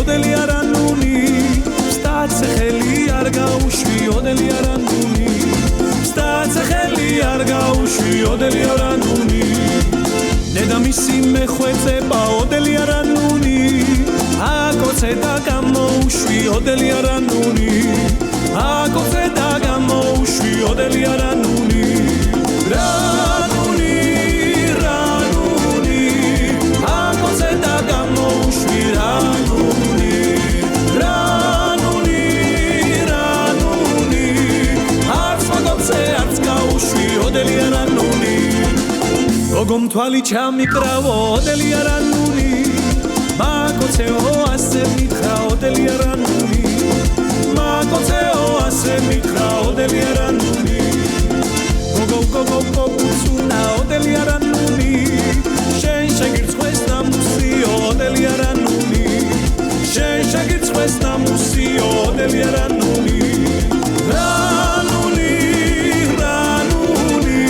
ოდელი არანუნი სტაცეხელი არ გაუშვი ოდელი არანუნი სტაცეხელი არ გაუშვი ოდელი არანუნი დედამისი მეხვეწება ოდელი არანუნი აკოცე და გამოუშვი ოდელი არანუნი აკოცე და გამოუშვი ოდელი არანუნი რანუნი რანუნი აკოცე და გამოუშვი რანუნი რანუნი რანუნი არც მაგოცე არც გაუშვი ოდელი არანუნი Ogom tvali čamikravო ოდელი არანუნი მაგოცეო ასე მითხრა ოდელი არანუნი მაგოცეო ასე მითხრა ოდელი არანუნი გოგო უცუნა ოდელი არანუნი შენ შეგირცხვეს ნამუსიო ოდელი არანუნი შენ შეგირცხვეს ნამუსიო ოდელი არანუნი რანუნი რანუნი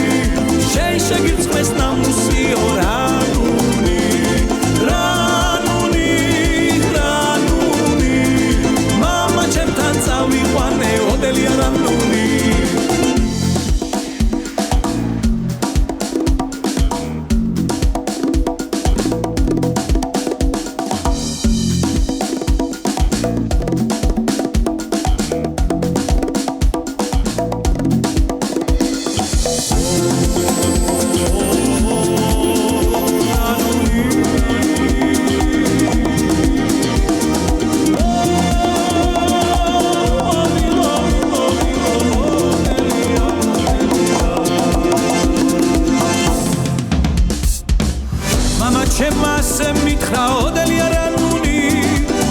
შენ შეგირცხვეს ნამუსიო რანუნი რანუნი რანუნი მამა ჩემთან წავიყვანე ოდელი არანუნი ჩემასე მითხრა ოდელი არანუნი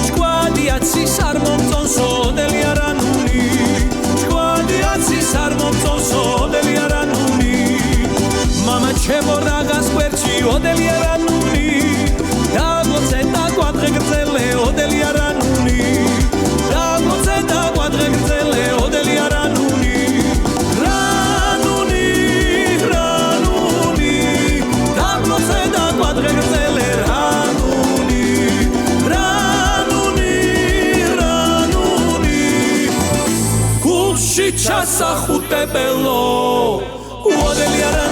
ჭკვადიაცის არ მომწონს ოდელი არანუნი ჭკვადიაცის არ მომწონს ოდელი არანუნი მამა ჩემო რაღაც კვერჩი ოდელი არანუნი დაგლოცე და კვადრე გრძელე ოდელი არანუნი დაგლოცე და კვადრე გრძელე ოდელი არანუნი რანუნი რანუნი დაგლოცე და კვადრე გრძელე ჩასახუტებელო ოდელი არა